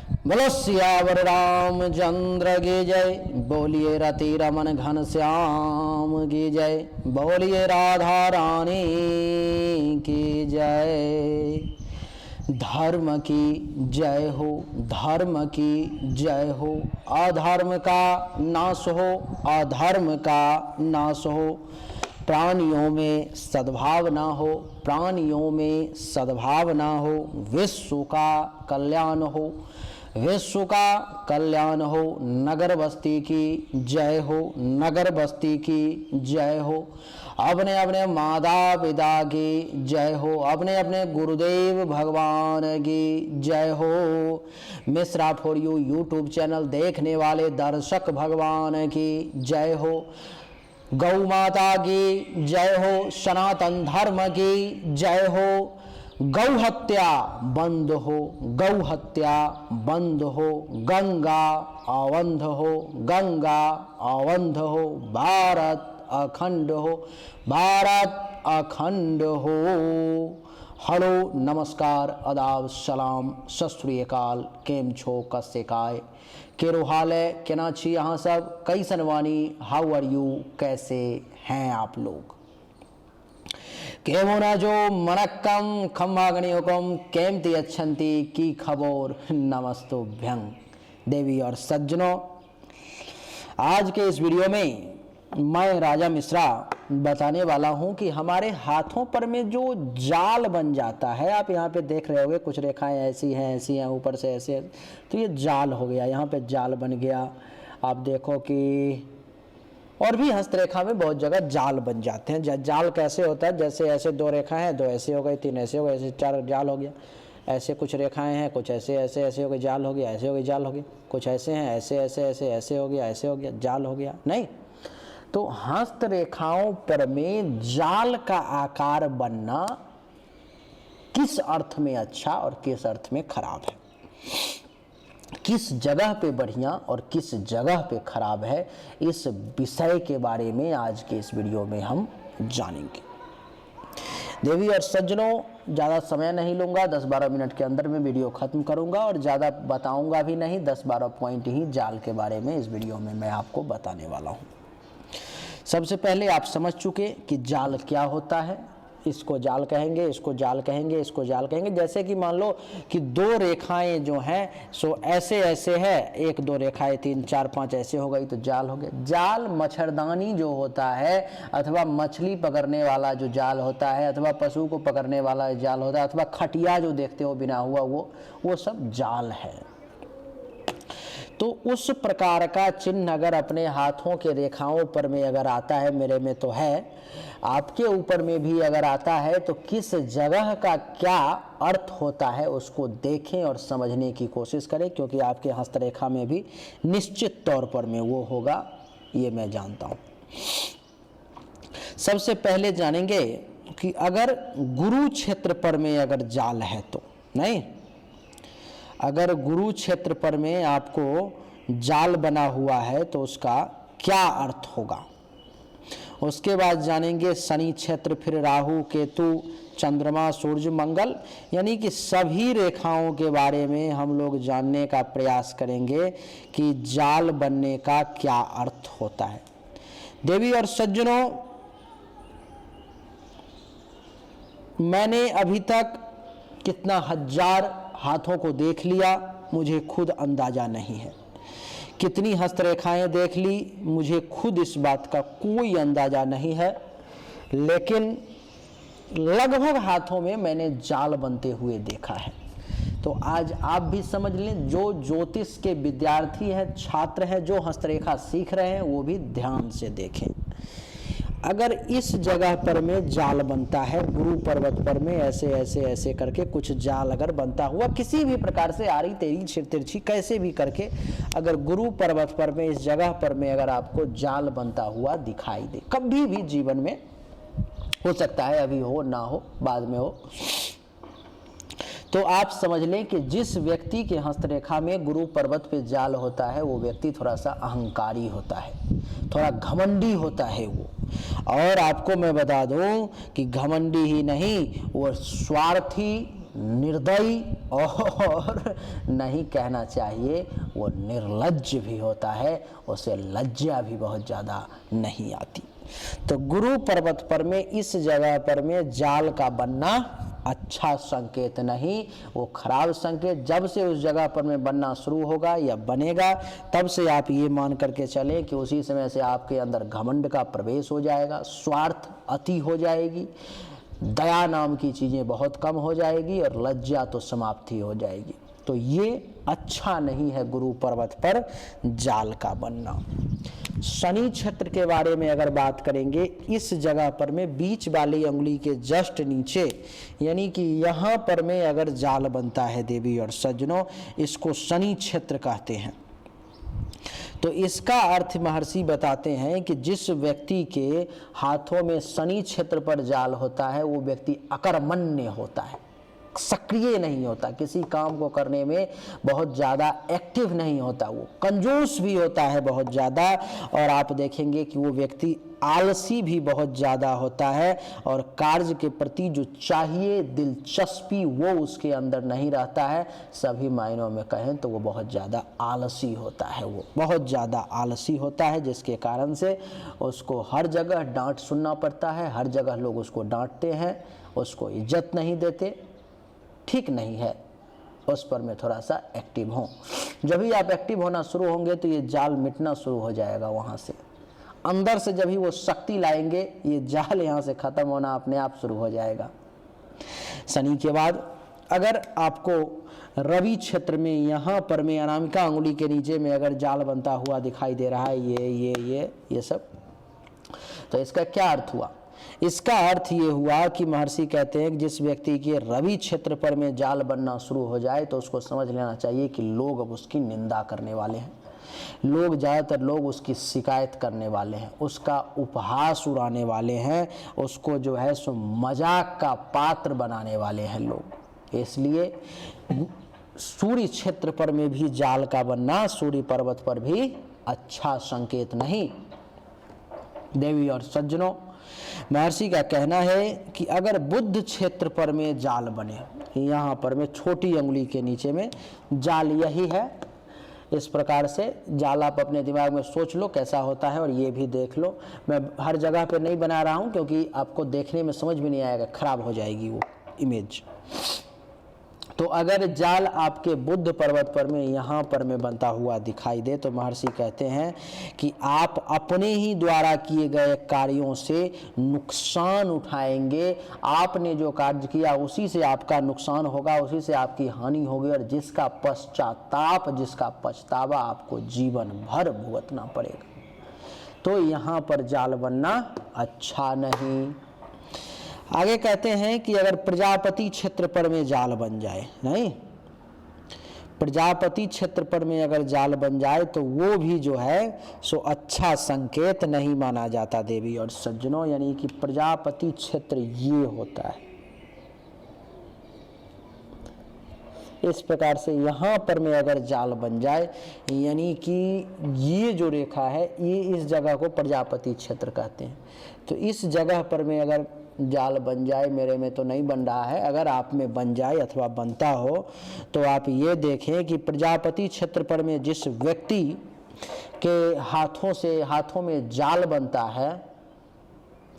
बोलो सियावर रामचंद्र की जय। बोलिए रति रमन घन श्याम की जय। बोलिए राधा रानी की जय। धर्म की जय हो, धर्म की जय हो। अधर्म का नाश हो, अधर्म का नाश हो। प्राणियों में सद्भावना हो, प्राणियों में सद्भावना हो। विश्व का कल्याण हो, विश्व का कल्याण हो। नगर बस्ती की जय हो, नगर बस्ती की जय हो। अपने अपने माता पिता की जय हो, अपने अपने गुरुदेव भगवान की जय हो। Mishra for you YouTube channel देखने वाले दर्शक भगवान की जय हो। गौ माता की जय हो, सनातन धर्म की जय हो। गौ हत्या बंद हो, गौ हत्या बंद हो। गंगा अवंध हो, गंगा अवंध हो। भारत अखंड हो, भारत अखंड हो। हेलो नमस्कार आदाब सलाम सत श्री अकाल। केम छो कस्से काय केरो हाल है केना छी यहाँ सब कैसन वानी हाउ आर यू कैसे हैं आप लोग। केमो ना जो मनक्कम खम्मागणियोकम केमती अच्छंती की खबर नमस्तोभ्यं। देवी और सज्जनों, आज के इस वीडियो में मैं राजा मिश्रा बताने वाला हूं कि हमारे हाथों पर में जो जाल बन जाता है, आप यहाँ पे देख रहे होंगे कुछ रेखाएं ऐसी हैं ऊपर से ऐसे, तो ये जाल हो गया, यहाँ पे जाल बन गया। आप देखो कि और भी हस्तरेखा में बहुत जगह जाल बन जाते हैं। जाल कैसे होता है, जैसे ऐसे दो रेखा हैं, दो ऐसे हो गए, तीन ऐसे हो गए, ऐसे चार जाल हो गया। ऐसे कुछ रेखाएं हैं, कुछ ऐसे ऐसे ऐसे हो गए, जाल हो गया, ऐसे हो गए, जाल हो गया। कुछ ऐसे हैं, ऐसे ऐसे ऐसे ऐसे हो गया, ऐसे हो गया, जाल हो गया। नहीं तो हस्तरेखाओं पर में जाल का आकार बनना किस अर्थ में अच्छा और किस अर्थ में खराब है, किस जगह पे बढ़िया और किस जगह पे खराब है, इस विषय के बारे में आज के इस वीडियो में हम जानेंगे। देवी और सज्जनों, ज़्यादा समय नहीं लूँगा, 10-12 मिनट के अंदर में वीडियो ख़त्म करूँगा और ज़्यादा बताऊँगा भी नहीं। 10-12 पॉइंट ही जाल के बारे में इस वीडियो में मैं आपको बताने वाला हूँ। सबसे पहले आप समझ चुके कि जाल क्या होता है। इसको जाल कहेंगे, इसको जाल कहेंगे, इसको जाल कहेंगे। जैसे कि मान लो कि दो रेखाएं जो हैं सो ऐसे ऐसे है, एक दो रेखाएं 3 4 5 ऐसे हो गई तो जाल हो गया। जाल मच्छरदानी जो होता है, अथवा मछली पकड़ने वाला जो जाल होता है, अथवा पशु को पकड़ने वाला जाल होता है, अथवा खटिया जो देखते हो बिना हुआ, वो सब जाल है। तो उस प्रकार का चिन्ह अगर अपने हाथों के रेखाओं पर में अगर आता है, मेरे में तो है, आपके ऊपर में भी अगर आता है, तो किस जगह का क्या अर्थ होता है उसको देखें और समझने की कोशिश करें, क्योंकि आपके हस्तरेखा में भी निश्चित तौर पर में वो होगा, ये मैं जानता हूँ। सबसे पहले जानेंगे कि अगर गुरु क्षेत्र पर में अगर जाल है तो, नहीं, अगर गुरु क्षेत्र पर में आपको जाल बना हुआ है तो उसका क्या अर्थ होगा। उसके बाद जानेंगे शनि क्षेत्र, फिर राहु केतु, चंद्रमा, सूर्य, मंगल, यानी कि सभी रेखाओं के बारे में हम लोग जानने का प्रयास करेंगे कि जाल बनने का क्या अर्थ होता है। देवी और सज्जनों, मैंने अभी तक कितना हजार हाथों को देख लिया मुझे खुद अंदाजा नहीं है। कितनी हस्तरेखाएं देख ली मुझे खुद इस बात का कोई अंदाजा नहीं है, लेकिन लगभग हाथों में मैंने जाल बनते हुए देखा है। तो आज आप भी समझ लें, जो ज्योतिष के विद्यार्थी हैं, छात्र हैं, जो हस्तरेखा सीख रहे हैं, वो भी ध्यान से देखें। अगर इस जगह पर में जाल बनता है, गुरु पर्वत पर में ऐसे ऐसे ऐसे करके कुछ जाल अगर बनता हुआ किसी भी प्रकार से, आरी तेरी तिरछी कैसे भी करके, अगर गुरु पर्वत पर में इस जगह पर में अगर आपको जाल बनता हुआ दिखाई दे, कभी भी जीवन में हो सकता है, अभी हो ना हो, बाद में हो, तो आप समझ लें कि जिस व्यक्ति के हस्तरेखा में गुरु पर्वत पे जाल होता है, वो व्यक्ति थोड़ा सा अहंकारी होता है, थोड़ा घमंडी होता है वो। और आपको मैं बता दूं कि घमंडी ही नहीं, वो स्वार्थी निर्दयी और नहीं कहना चाहिए वो निर्लज्ज भी होता है, उसे लज्जा भी बहुत ज़्यादा नहीं आती। तो गुरु पर्वत पर में इस जगह पर में जाल का बनना अच्छा संकेत नहीं, वो खराब संकेत। जब से उस जगह पर में बनना शुरू होगा या बनेगा, तब से आप ये मान करके चलें कि उसी समय से आपके अंदर घमंड का प्रवेश हो जाएगा, स्वार्थ अति हो जाएगी, दया नाम की चीज़ें बहुत कम हो जाएगी और लज्जा तो समाप्ति हो जाएगी। तो ये अच्छा नहीं है गुरु पर्वत पर जाल का बनना। शनि क्षेत्र के बारे में अगर बात करेंगे, इस जगह पर में बीच वाली अंगुली के जस्ट नीचे, यानी कि यहाँ पर में अगर जाल बनता है देवी और सज्जनों, इसको शनि क्षेत्र कहते हैं। तो इसका अर्थ महर्षि बताते हैं कि जिस व्यक्ति के हाथों में शनि क्षेत्र पर जाल होता है वो व्यक्ति अकर्मण्य होता है, सक्रिय नहीं होता, किसी काम को करने में बहुत ज़्यादा एक्टिव नहीं होता, वो कंजूस भी होता है बहुत ज़्यादा, और आप देखेंगे कि वो व्यक्ति आलसी भी बहुत ज़्यादा होता है और कार्य के प्रति जो चाहिए दिलचस्पी वो उसके अंदर नहीं रहता है। सभी मायनों में कहें तो वो बहुत ज़्यादा आलसी होता है, वो बहुत ज़्यादा आलसी होता है, जिसके कारण से उसको हर जगह डांट सुनना पड़ता है, हर जगह लोग उसको डांटते हैं, उसको इज्जत नहीं देते। ठीक नहीं है, उस पर मैं थोड़ा सा एक्टिव हूँ। जब भी आप एक्टिव होना शुरू होंगे तो ये जाल मिटना शुरू हो जाएगा, वहाँ से अंदर से जब ही वो शक्ति लाएंगे ये जाल यहाँ से ख़त्म होना अपने आप शुरू हो जाएगा। शनि के बाद अगर आपको रवि क्षेत्र में यहाँ पर में अनामिका अंगुली के नीचे में अगर जाल बनता हुआ दिखाई दे रहा है, ये सब, तो इसका क्या अर्थ हुआ? इसका अर्थ ये हुआ कि महर्षि कहते हैं कि जिस व्यक्ति के रवि क्षेत्र पर में जाल बनना शुरू हो जाए तो उसको समझ लेना चाहिए कि लोग अब उसकी निंदा करने वाले हैं, लोग ज़्यादातर लोग उसकी शिकायत करने वाले हैं, उसका उपहास उड़ाने वाले हैं, उसको जो है सो मजाक का पात्र बनाने वाले हैं लोग। इसलिए सूर्य क्षेत्र पर में भी जाल का बनना सूर्य पर्वत पर भी अच्छा संकेत नहीं। देवी और सज्जनों, महर्षि का कहना है कि अगर बुध क्षेत्र पर में जाल बने, यहाँ पर में छोटी अंगुली के नीचे में जाल यही है, इस प्रकार से जाल आप अपने दिमाग में सोच लो कैसा होता है और ये भी देख लो। मैं हर जगह पे नहीं बना रहा हूँ क्योंकि आपको देखने में समझ भी नहीं आएगा, खराब हो जाएगी वो इमेज। तो अगर जाल आपके बुध पर्वत पर में यहाँ पर में बनता हुआ दिखाई दे तो महर्षि कहते हैं कि आप अपने ही द्वारा किए गए कार्यों से नुकसान उठाएंगे। आपने जो कार्य किया उसी से आपका नुकसान होगा, उसी से आपकी हानि होगी, और जिसका पश्चाताप, जिसका पछतावा आपको जीवन भर भुगतना पड़ेगा। तो यहाँ पर जाल बनना अच्छा नहीं। आगे कहते हैं कि अगर प्रजापति क्षेत्र पर में जाल बन जाए, नहीं, प्रजापति क्षेत्र पर में अगर जाल बन जाए तो वो भी जो है सो अच्छा संकेत नहीं माना जाता देवी और सज्जनों। यानी कि प्रजापति क्षेत्र ये होता है, इस प्रकार से यहाँ पर में अगर जाल बन जाए, यानी कि ये जो रेखा है ये इस जगह को प्रजापति क्षेत्र कहते हैं। तो इस जगह पर में अगर जाल बन जाए, मेरे में तो नहीं बन रहा है, अगर आप में बन जाए अथवा बनता हो तो आप ये देखें कि प्रजापति क्षेत्र पर में जिस व्यक्ति के हाथों में जाल बनता है,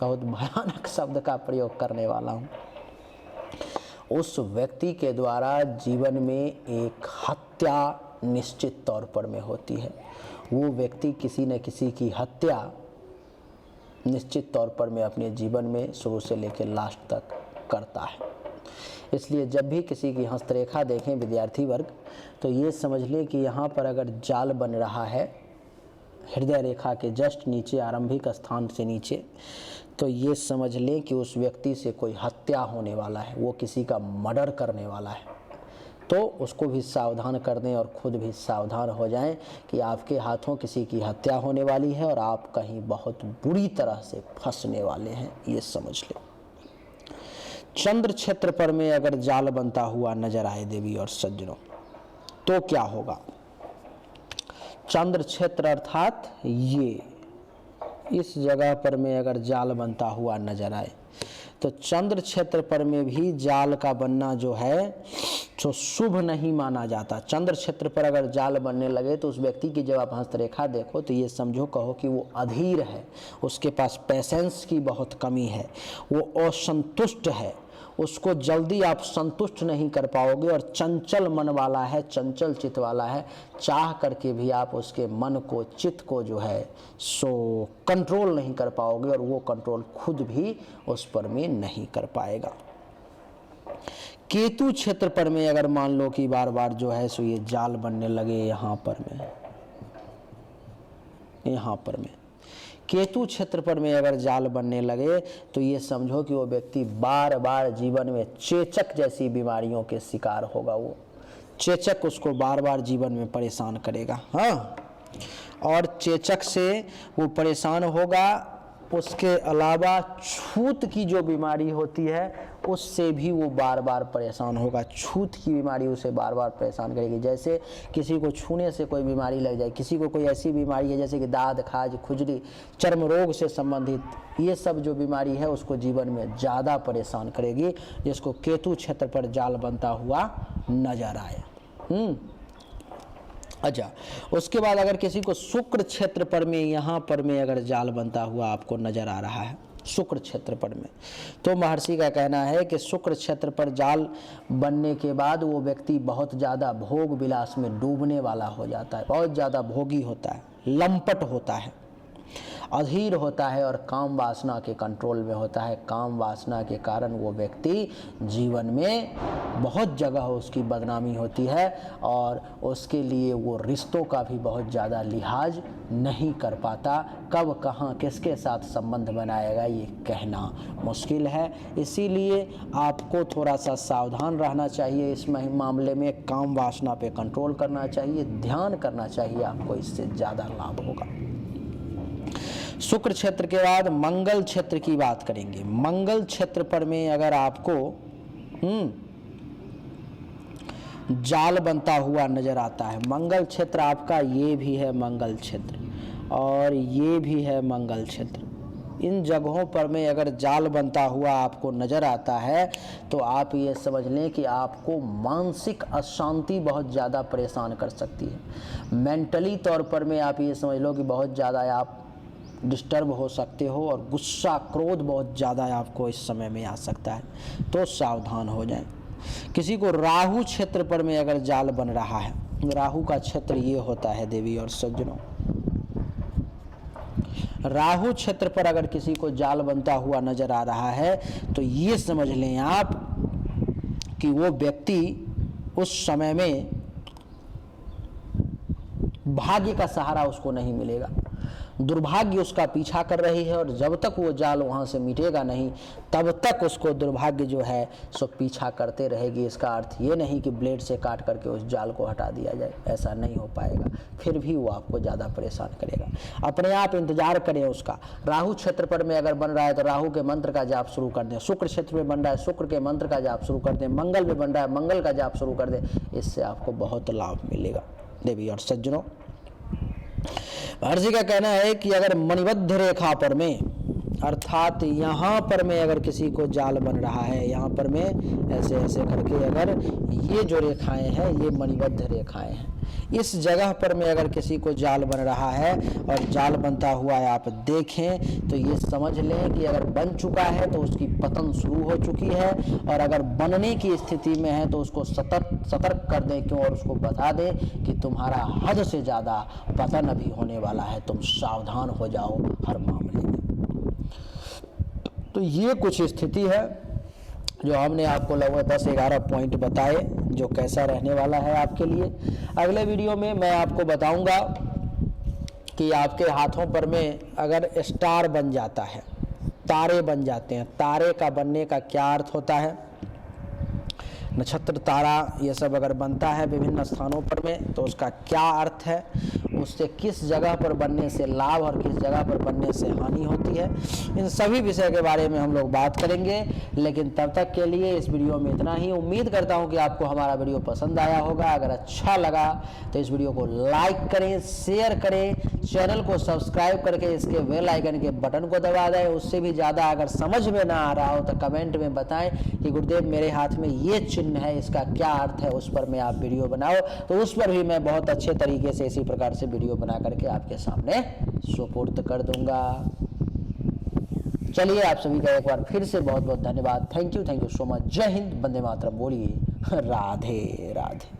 बहुत भयानक शब्द का प्रयोग करने वाला हूँ, उस व्यक्ति के द्वारा जीवन में एक हत्या निश्चित तौर पर में होती है। वो व्यक्ति किसी न किसी की हत्या निश्चित तौर पर में अपने जीवन में शुरू से लेकर लास्ट तक करता है। इसलिए जब भी किसी की हस्तरेखा देखें विद्यार्थी वर्ग, तो ये समझ लें कि यहाँ पर अगर जाल बन रहा है हृदय रेखा के जस्ट नीचे, आरंभिक स्थान से नीचे, तो ये समझ लें कि उस व्यक्ति से कोई हत्या होने वाला है, वो किसी का मर्डर करने वाला है। तो उसको भी सावधान कर दें और खुद भी सावधान हो जाएं कि आपके हाथों किसी की हत्या होने वाली है और आप कहीं बहुत बुरी तरह से फंसने वाले हैं, ये समझ लें। चंद्र क्षेत्र पर में अगर जाल बनता हुआ नजर आए देवी और सज्जनों, तो क्या होगा? चंद्र क्षेत्र अर्थात ये इस जगह पर में अगर जाल बनता हुआ नजर आए तो चंद्र क्षेत्र पर में भी जाल का बनना जो है तो शुभ नहीं माना जाता। चंद्र क्षेत्र पर अगर जाल बनने लगे तो उस व्यक्ति की जब आप हस्तरेखा देखो तो ये समझो कहो कि वो अधीर है, उसके पास पेशेंस की बहुत कमी है, वो असंतुष्ट है, उसको जल्दी आप संतुष्ट नहीं कर पाओगे और चंचल मन वाला है, चंचल चित्त वाला है, चाह करके भी आप उसके मन को, चित्त को जो है सो कंट्रोल नहीं कर पाओगे और वो कंट्रोल खुद भी उस पर में नहीं कर पाएगा। केतु क्षेत्र पर में अगर मान लो कि बार बार जो है सो ये जाल बनने लगे यहाँ पर में केतु क्षेत्र पर में अगर जाल बनने लगे तो ये समझो कि वो व्यक्ति बार बार जीवन में चेचक जैसी बीमारियों के शिकार होगा। वो चेचक उसको बार बार जीवन में परेशान करेगा। हाँ, और चेचक से वो परेशान होगा। उसके अलावा छूत की जो बीमारी होती है उससे भी वो बार बार परेशान होगा। छूत की बीमारी उसे बार बार परेशान करेगी। जैसे किसी को छूने से कोई बीमारी लग जाए, किसी को कोई ऐसी बीमारी है जैसे कि दाद, खाज, खुजली, चर्म रोग से संबंधित, ये सब जो बीमारी है उसको जीवन में ज़्यादा परेशान करेगी, जिसको केतु क्षेत्र पर जाल बनता हुआ नजर आए। अच्छा, उसके बाद अगर किसी को शुक्र क्षेत्र पर में, यहाँ पर में अगर जाल बनता हुआ आपको नजर आ रहा है शुक्र क्षेत्र पर में, तो महर्षि का कहना है कि शुक्र क्षेत्र पर जाल बनने के बाद वो व्यक्ति बहुत ज़्यादा भोग विलास में डूबने वाला हो जाता है, बहुत ज़्यादा भोगी होता है, लंपट होता है, अधीर होता है और काम वासना के कंट्रोल में होता है। काम वासना के कारण वो व्यक्ति जीवन में बहुत जगह उसकी बदनामी होती है और उसके लिए वो रिश्तों का भी बहुत ज़्यादा लिहाज नहीं कर पाता। कब कहाँ किसके साथ संबंध बनाएगा ये कहना मुश्किल है। इसीलिए आपको थोड़ा सा सावधान रहना चाहिए इस मामले में। काम वासना पे कंट्रोल करना चाहिए, ध्यान करना चाहिए, आपको इससे ज़्यादा लाभ होगा। शुक्र क्षेत्र के बाद मंगल क्षेत्र की बात करेंगे। मंगल क्षेत्र पर में अगर आपको जाल बनता हुआ नजर आता है, मंगल क्षेत्र आपका ये भी है मंगल क्षेत्र और ये भी है मंगल क्षेत्र, इन जगहों पर में अगर जाल बनता हुआ आपको नजर आता है तो आप ये समझ लें कि आपको मानसिक अशांति बहुत ज़्यादा परेशान कर सकती है। मेंटली तौर पर में आप ये समझ लो कि बहुत ज़्यादा आप डिस्टर्ब हो सकते हो और गुस्सा, क्रोध बहुत ज़्यादा आपको इस समय में आ सकता है, तो सावधान हो जाएं। किसी को राहु क्षेत्र पर में अगर जाल बन रहा है, राहु का क्षेत्र ये होता है देवी और सज्जनों, राहु क्षेत्र पर अगर किसी को जाल बनता हुआ नजर आ रहा है तो ये समझ लें आप कि वो व्यक्ति उस समय में भाग्य का सहारा उसको नहीं मिलेगा, दुर्भाग्य उसका पीछा कर रही है और जब तक वो जाल वहाँ से मिटेगा नहीं तब तक उसको दुर्भाग्य जो है सो पीछा करते रहेगी। इसका अर्थ ये नहीं कि ब्लेड से काट करके उस जाल को हटा दिया जाए, ऐसा नहीं हो पाएगा, फिर भी वो आपको ज़्यादा परेशान करेगा। अपने आप इंतजार करें उसका। राहु क्षेत्र पर में अगर बन रहा है तो राहु के मंत्र का जाप शुरू कर दें। शुक्र क्षेत्र में बन रहा है, शुक्र के मंत्र का जाप शुरू कर दें। मंगल में बन रहा है, मंगल का जाप शुरू कर दें, इससे आपको बहुत लाभ मिलेगा देवी और सज्जनों। महर्षि का कहना है कि अगर मणिबद्ध रेखा पर में, अर्थात यहाँ पर में अगर किसी को जाल बन रहा है, यहाँ पर में ऐसे ऐसे करके अगर ये जो रेखाएं हैं ये मणिबद्ध रेखाएं हैं, इस जगह पर में अगर किसी को जाल बन रहा है और जाल बनता हुआ आप देखें तो ये समझ लें कि अगर बन चुका है तो उसकी पतन शुरू हो चुकी है, और अगर बनने की स्थिति में है तो उसको सतर्क कर दें क्यों, और उसको बता दें कि तुम्हारा हद से ज़्यादा पतन अभी होने वाला है, तुम सावधान हो जाओ हर मामले में। तो ये कुछ स्थिति है जो हमने आपको लगभग 10-11 पॉइंट बताए जो कैसा रहने वाला है आपके लिए। अगले वीडियो में मैं आपको बताऊंगा कि आपके हाथों पर में अगर स्टार बन जाता है, तारे बन जाते हैं, तारे का बनने का क्या अर्थ होता है, नक्षत्र, तारा, ये सब अगर बनता है विभिन्न स्थानों पर में तो उसका क्या अर्थ है, उससे किस जगह पर बनने से लाभ और किस जगह पर बनने से हानि होती है, इन सभी विषय के बारे में हम लोग बात करेंगे। लेकिन तब तक के लिए इस वीडियो में इतना ही। उम्मीद करता हूं कि आपको हमारा वीडियो पसंद आया होगा। अगर अच्छा लगा तो इस वीडियो को लाइक करें, शेयर करें, चैनल को सब्सक्राइब करके इसके बेल आइकन के बटन को दबा दें। उससे भी ज़्यादा अगर समझ में ना आ रहा हो तो कमेंट में बताएं कि गुरुदेव मेरे हाथ में ये चिन्ह है, इसका क्या अर्थ है, उस पर मैं आप वीडियो बनाओ, तो उस पर भी मैं बहुत अच्छे तरीके से इसी प्रकार से वीडियो बना करके आपके सामने सुपुर्द कर दूंगा। चलिए, आप सभी का एक बार फिर से बहुत बहुत धन्यवाद। Thank you so much. जय हिंद, वंदे मातरम। बोलिए राधे राधे।